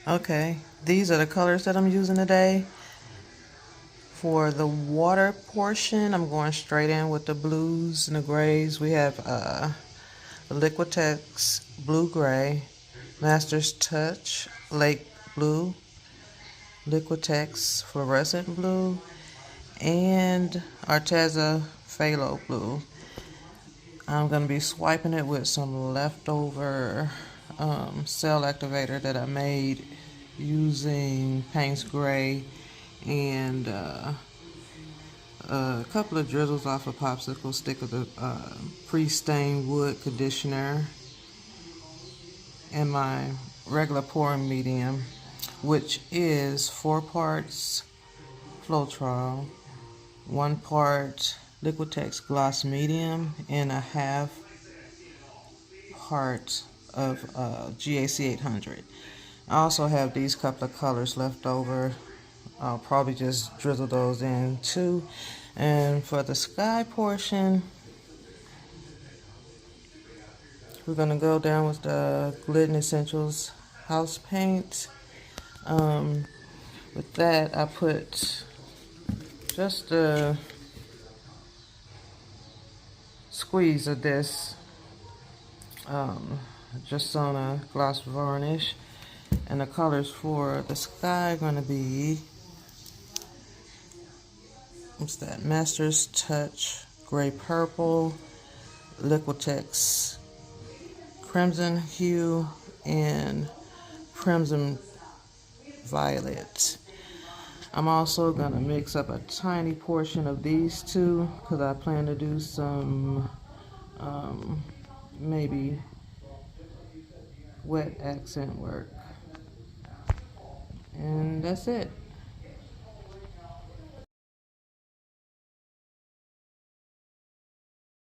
Okay, these are the colors that I'm using today. For the water portion, I'm going straight in with the blues and the grays. We have the Liquitex Blue Gray, Master's Touch Lake Blue, Liquitex Fluorescent Blue, and Arteza Phthalo Blue. I'm going to be swiping it with some leftover cell activator that I made using Payne's Gray and a couple of drizzles off a popsicle stick of the pre-stained wood conditioner and my regular pouring medium, which is 4 parts Floetrol, 1 part Liquitex Gloss Medium, and a half part of GAC 800. I also have these couple of colors left over. I'll probably just drizzle those in too. And for the sky portion, we're going to go down with the Glidden Essentials house paint. With that, I put just a squeeze of this just on a gloss varnish. And the colors for the sky are going to be, what's that? Master's Touch Gray Purple, Liquitex Crimson Hue, and Crimson Violet. I'm also going to mix up a tiny portion of these two because I plan to do some maybe wet accent work. And that's it.